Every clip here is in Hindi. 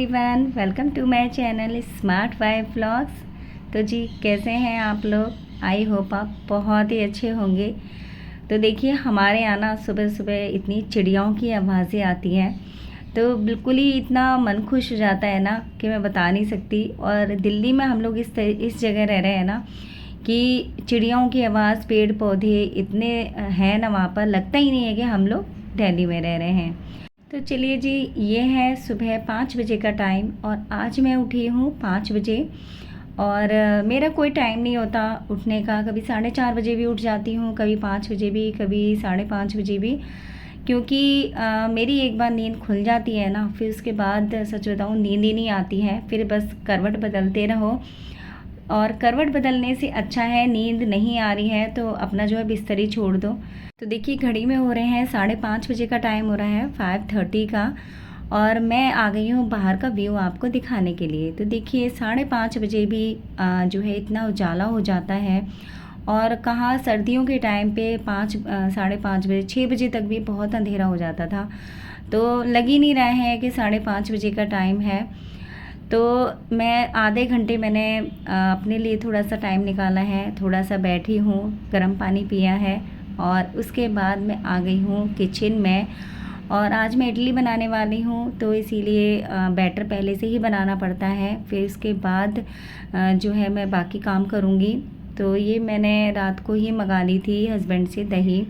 Everyone, welcome to my channel smart wife vlogs. तो जी कैसे हैं आप लोग? आई होप आप बहुत ही अच्छे होंगे। तो देखिए हमारे यहाँ ना सुबह सुबह इतनी चिड़ियाओं की आवाज़ें आती हैं, तो बिल्कुल ही इतना मन खुश हो जाता है ना कि मैं बता नहीं सकती। और दिल्ली में हम लोग इस जगह रह रहे हैं ना कि चिड़ियाओं की आवाज़, पेड़ पौधे इतने हैं ना, वहाँ पर लगता ही नहीं है कि हम लोग दिल्ली में रह रहे हैं। तो चलिए जी, ये है सुबह 5 बजे का टाइम और आज मैं उठी हूँ 5 बजे। और मेरा कोई टाइम नहीं होता उठने का, कभी 4:30 बजे भी उठ जाती हूँ, कभी 5 बजे भी, कभी 5:30 बजे भी। क्योंकि मेरी एक बार नींद खुल जाती है ना, फिर उसके बाद सच बताऊँ नींद ही नहीं आती है, फिर बस करवट बदलते रहो। और करवट बदलने से अच्छा है, नींद नहीं आ रही है तो अपना जो है बिस्तर ही छोड़ दो। तो देखिए घड़ी में हो रहे हैं 5:30 बजे का टाइम हो रहा है, 5:30 का। और मैं आ गई हूँ बाहर का व्यू आपको दिखाने के लिए। तो देखिए 5:30 बजे भी जो है इतना उजाला हो जाता है। और कहाँ सर्दियों के टाइम पे 5 साढ़े 5 बजे 6 बजे तक भी बहुत अंधेरा हो जाता था। तो लग ही नहीं रहा है कि 5:30 बजे का टाइम है। तो मैं आधे घंटे मैंने अपने लिए थोड़ा सा टाइम निकाला है, थोड़ा सा बैठी हूँ, गर्म पानी पिया है और उसके बाद मैं आ गई हूँ किचन में। और आज मैं इडली बनाने वाली हूँ, तो इसीलिए बैटर पहले से ही बनाना पड़ता है, फिर उसके बाद जो है मैं बाकी काम करूँगी। तो ये मैंने रात को ही मंगा ली थी हस्बैंड से दही।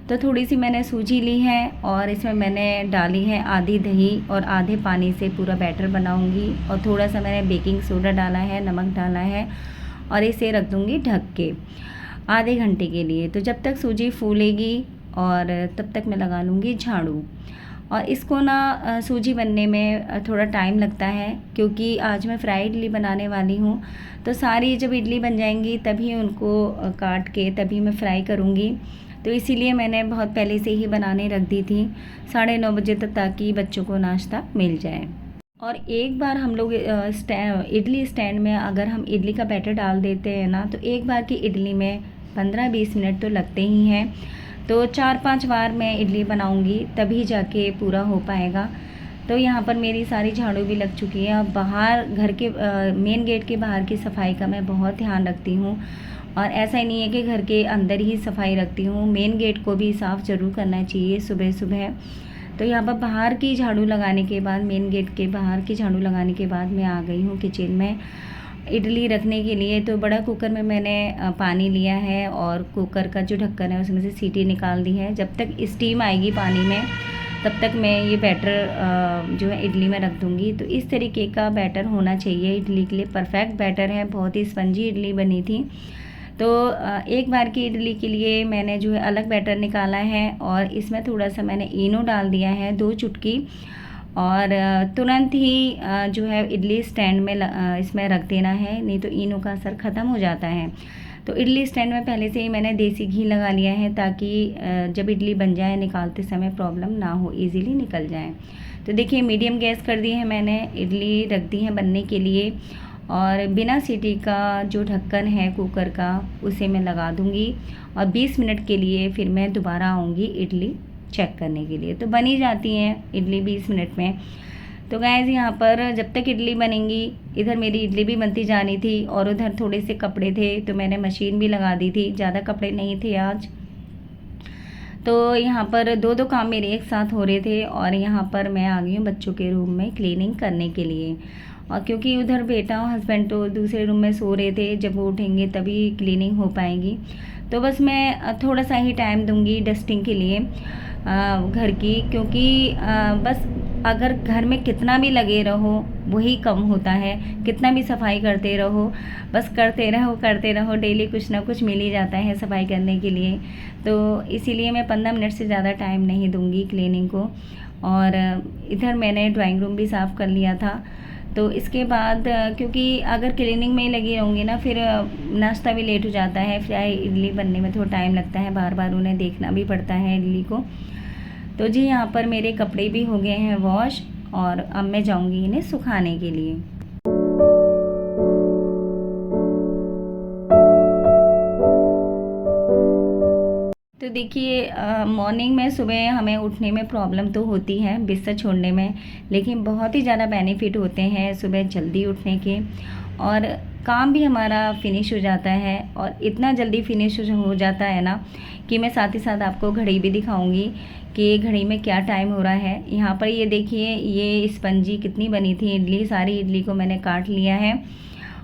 तो थोड़ी सी मैंने सूजी ली है और इसमें मैंने डाली है आधी दही और आधे पानी से पूरा बैटर बनाऊंगी। और थोड़ा सा मैंने बेकिंग सोडा डाला है, नमक डाला है और इसे रख दूंगी ढक के आधे घंटे के लिए। तो जब तक सूजी फूलेगी और तब तक मैं लगा लूँगी झाड़ू। और इसको ना सूजी बनने में थोड़ा टाइम लगता है, क्योंकि आज मैं फ्राई इडली बनाने वाली हूँ। तो सारी जब इडली बन जाएंगी तभी उनको काट के तभी मैं फ्राई करूँगी। तो इसीलिए मैंने बहुत पहले से ही बनाने रख दी थी 9:30 बजे तक, ताकि बच्चों को नाश्ता मिल जाए। और एक बार हम लोग इडली स्टैंड में अगर हम इडली का बैटर डाल देते हैं ना, तो एक बार की इडली में 15-20 मिनट तो लगते ही हैं। तो 4-5 बार मैं इडली बनाऊंगी तभी जाके पूरा हो पाएगा। तो यहाँ पर मेरी सारी झाड़ू भी लग चुकी है। अब बाहर घर के मेन गेट के बाहर की सफाई का मैं बहुत ध्यान रखती हूँ। और ऐसा ही नहीं है कि घर के अंदर ही सफाई रखती हूँ, मेन गेट को भी साफ़ ज़रूर करना चाहिए सुबह सुबह। तो यहाँ पर बाहर की झाड़ू लगाने के बाद, मेन गेट के बाहर की झाड़ू लगाने के बाद मैं आ गई हूँ किचन में इडली रखने के लिए। तो बड़ा कुकर में मैंने पानी लिया है और कुकर का जो ढक्कन है उसमें से सीटी निकाल दी है। जब तक स्टीम आएगी पानी में तब तक मैं ये बैटर जो है इडली में रख दूँगी। तो इस तरीके का बैटर होना चाहिए इडली के लिए, परफेक्ट बैटर है, बहुत ही स्पंजी इडली बनी थी। तो एक बार की इडली के लिए मैंने जो है अलग बैटर निकाला है और इसमें थोड़ा सा मैंने इनो डाल दिया है, 2 चुटकी। और तुरंत ही जो है इडली स्टैंड में इसमें रख देना है, नहीं तो इनो का असर ख़त्म हो जाता है। तो इडली स्टैंड में पहले से ही मैंने देसी घी लगा लिया है, ताकि जब इडली बन जाए निकालते समय प्रॉब्लम ना हो, इजीली निकल जाए। तो देखिए मीडियम गैस कर दी है मैंने, इडली रख दी है बनने के लिए। और बिना सीटी का जो ढक्कन है कुकर का उसे मैं लगा दूंगी और 20 मिनट के लिए फिर मैं दोबारा आऊँगी इडली चेक करने के लिए। तो बनी जाती हैं इडली 20 मिनट में। तो गाइस यहाँ पर जब तक इडली बनेंगी, इधर मेरी इडली भी बनती जानी थी और उधर थोड़े से कपड़े थे तो मैंने मशीन भी लगा दी थी, ज़्यादा कपड़े नहीं थे आज। तो यहाँ पर दो दो काम मेरे एक साथ हो रहे थे। और यहाँ पर मैं आ गई हूँ बच्चों के रूम में क्लीनिंग करने के लिए। और क्योंकि उधर बेटा और हस्बैंड तो दूसरे रूम में सो रहे थे, जब वो उठेंगे तभी क्लीनिंग हो पाएगी। तो बस मैं थोड़ा सा ही टाइम दूंगी डस्टिंग के लिए घर की, क्योंकि बस अगर घर में कितना भी लगे रहो वही कम होता है, कितना भी सफाई करते रहो, बस करते रहो, डेली कुछ ना कुछ मिल ही जाता है सफाई करने के लिए। तो इसीलिए मैं 15 मिनट से ज़्यादा टाइम नहीं दूंगी क्लीनिंग को। और इधर मैंने ड्राइंग रूम भी साफ़ कर लिया था। तो इसके बाद क्योंकि अगर क्लीनिंग में ही लगी रहूँगी ना, फिर नाश्ता भी लेट हो जाता है, फ्राई इडली बनने में थोड़ा टाइम लगता है, बार बार उन्हें देखना भी पड़ता है इडली को। तो जी यहाँ पर मेरे कपड़े भी हो गए हैं वॉश और अब मैं जाऊँगी इन्हें सुखाने के लिए। तो देखिए मॉर्निंग में सुबह हमें उठने में प्रॉब्लम तो होती है बिस्तर छोड़ने में, लेकिन बहुत ही ज़्यादा बेनिफिट होते हैं सुबह जल्दी उठने के, और काम भी हमारा फिनिश हो जाता है। और इतना जल्दी फिनिश हो जाता है ना कि मैं साथ ही साथ आपको घड़ी भी दिखाऊंगी कि घड़ी में क्या टाइम हो रहा है। यहाँ पर ये देखिए, ये स्पंजी कितनी बनी थी इडली, सारी इडली को मैंने काट लिया है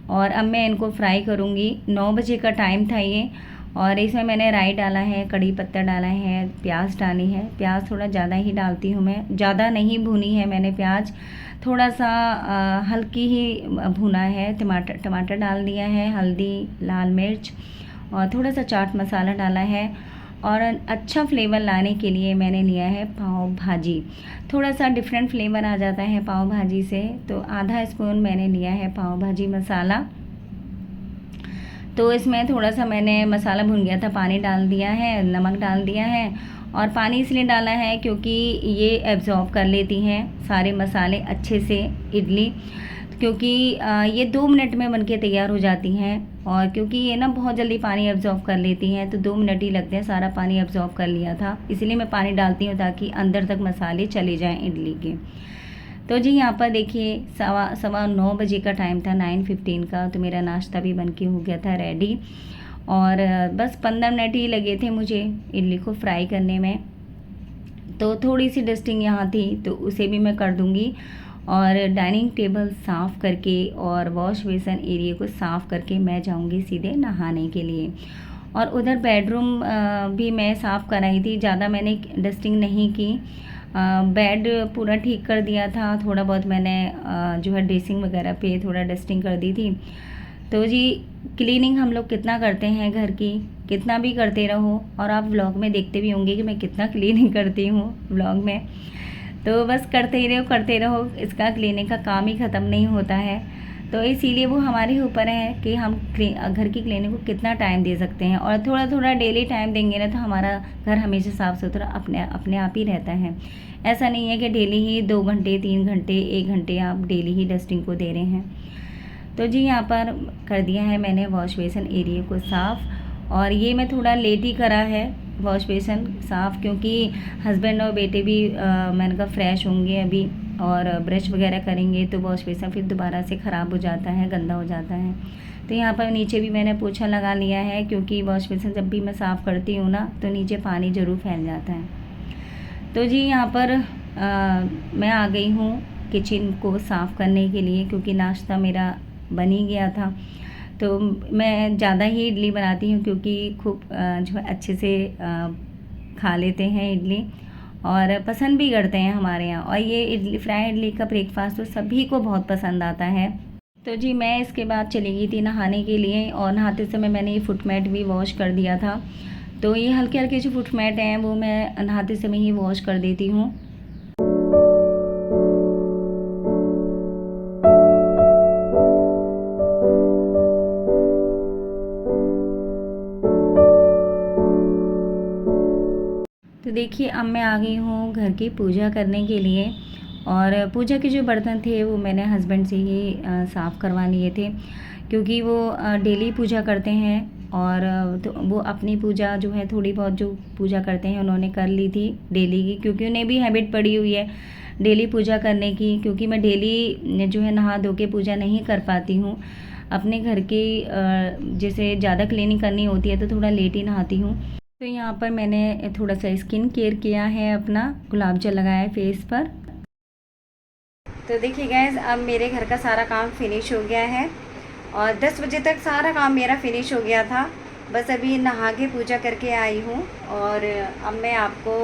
और अब मैं इनको फ्राई करूँगी। 9 बजे का टाइम था ये, और इसमें मैंने राई डाला है, कड़ी पत्ता डाला है, प्याज डाली है। प्याज थोड़ा ज़्यादा ही डालती हूँ मैं, ज़्यादा नहीं भुनी है मैंने प्याज, थोड़ा सा हल्की ही भुना है। टमाटर डाल दिया है, हल्दी, लाल मिर्च और थोड़ा सा चाट मसाला डाला है। और अच्छा फ्लेवर लाने के लिए मैंने लिया है पाव भाजी, थोड़ा सा डिफरेंट फ्लेवर आ जाता है पाव भाजी से, तो आधा स्पून मैंने लिया है पाव भाजी मसाला। तो इसमें थोड़ा सा मैंने मसाला भुन गया था, पानी डाल दिया है, नमक डाल दिया है। और पानी इसलिए डाला है क्योंकि ये एब्जॉर्ब कर लेती हैं सारे मसाले अच्छे से इडली, क्योंकि ये 2 मिनट में बनके तैयार हो जाती हैं। और क्योंकि ये ना बहुत जल्दी पानी एब्जॉर्ब कर लेती हैं, तो 2 मिनट ही लगते हैं, सारा पानी एब्जॉर्ब कर लिया था, इसलिए मैं पानी डालती हूँ ताकि अंदर तक मसाले चले जाएँ इडली के। तो जी यहाँ पर देखिए 9:15 बजे का टाइम था, 9:15 का। तो मेरा नाश्ता भी बनके हो गया था रेडी, और बस 15 मिनट ही लगे थे मुझे इडली को फ्राई करने में। तो थोड़ी सी डस्टिंग यहाँ थी तो उसे भी मैं कर दूँगी, और डाइनिंग टेबल साफ़ करके और वॉश बेसन एरिया को साफ़ करके मैं जाऊँगी सीधे नहाने के लिए। और उधर बेडरूम भी मैं साफ़ कराई थी, ज़्यादा मैंने डस्टिंग नहीं की। बेड पूरा ठीक कर दिया था, थोड़ा बहुत मैंने जो है ड्रेसिंग वगैरह पे थोड़ा डस्टिंग कर दी थी। तो जी क्लीनिंग हम लोग कितना करते हैं घर की, कितना भी करते रहो, और आप व्लॉग में देखते भी होंगे कि मैं कितना क्लीनिंग करती हूँ व्लॉग में। तो बस करते ही रहो, इसका क्लीनिंग का काम ही ख़त्म नहीं होता है। तो इसीलिए वो हमारे ऊपर है कि हम घर की क्लीनिंग को कितना टाइम दे सकते हैं, और थोड़ा थोड़ा डेली टाइम देंगे ना तो हमारा घर हमेशा साफ़ सुथरा अपने आप ही रहता है। ऐसा नहीं है कि डेली ही 2 घंटे 3 घंटे 1 घंटे आप डेली ही डस्टिंग को दे रहे हैं। तो जी यहाँ पर कर दिया है मैंने वॉश बेसन एरिया को साफ़, और ये मैं थोड़ा लेट ही करा है वॉश बेसन साफ़, क्योंकि हस्बैंड और बेटे भी मैंने कहा फ्रेश होंगे अभी और ब्रश वगैरह करेंगे, तो वॉश बेसन फिर दोबारा से ख़राब हो जाता है, गंदा हो जाता है। तो यहाँ पर नीचे भी मैंने पोछा लगा लिया है, क्योंकि वॉश बेसन जब भी मैं साफ़ करती हूँ ना तो नीचे पानी ज़रूर फैल जाता है। तो जी यहाँ पर मैं आ गई हूँ किचन को साफ़ करने के लिए, क्योंकि नाश्ता मेरा बन ही गया था। तो मैं ज़्यादा ही इडली बनाती हूँ, क्योंकि खूब जो है अच्छे से खा लेते हैं इडली, और पसंद भी करते हैं हमारे यहाँ। और ये इडली, फ्राई इडली का ब्रेकफास्ट तो सभी को बहुत पसंद आता है। तो जी मैं इसके बाद चली गई थी नहाने के लिए, और नहाते समय मैंने ये फुट मैट भी वॉश कर दिया था। तो ये हल्के हल्के जो फुट मैट हैं वो मैं नहाते समय ही वॉश कर देती हूँ। तो देखिए अब मैं आ गई हूँ घर की पूजा करने के लिए, और पूजा के जो बर्तन थे वो मैंने हस्बैंड से ही साफ़ करवा लिए थे, क्योंकि वो डेली पूजा करते हैं। और तो वो अपनी पूजा जो है थोड़ी बहुत जो पूजा करते हैं उन्होंने कर ली थी डेली की, क्योंकि उन्हें भी हैबिट पड़ी हुई है डेली पूजा करने की। क्योंकि मैं डेली जो है नहा धो के पूजा नहीं कर पाती हूँ अपने घर की, जैसे ज़्यादा क्लीनिंग करनी होती है तो थोड़ा लेट ही नहाती हूँ। तो यहाँ पर मैंने थोड़ा सा स्किन केयर किया है, अपना गुलाब जल लगाया है फेस पर। तो देखिए गाइस अब मेरे घर का सारा काम फिनिश हो गया है, और 10 बजे तक सारा काम मेरा फिनिश हो गया था। बस अभी नहा के पूजा करके आई हूँ, और अब मैं आपको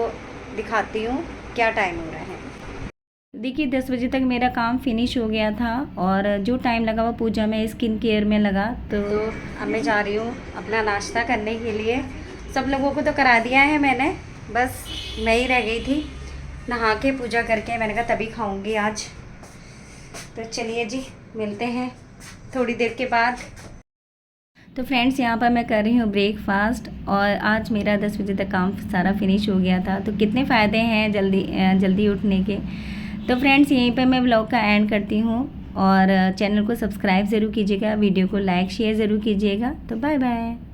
दिखाती हूँ क्या टाइम हो रहा है। देखिए 10 बजे तक मेरा काम फिनिश हो गया था, और जो टाइम लगा वो पूजा में स्किन केयर में लगा। तो अब मैं जा रही हूँ अपना नाश्ता करने के लिए। सब लोगों को तो करा दिया है मैंने, बस मैं ही रह गई थी नहा के पूजा करके। मैंने कहा तभी खाऊंगी आज। तो चलिए जी मिलते हैं थोड़ी देर के बाद। तो फ्रेंड्स यहाँ पर मैं कर रही हूँ ब्रेकफास्ट, और आज मेरा 10 बजे तक काम सारा फिनिश हो गया था। तो कितने फ़ायदे हैं जल्दी उठने के। तो फ्रेंड्स यहीं पर मैं व्लॉग का एंड करती हूँ, और चैनल को सब्सक्राइब ज़रूर कीजिएगा, वीडियो को लाइक शेयर ज़रूर कीजिएगा। तो बाय बाय।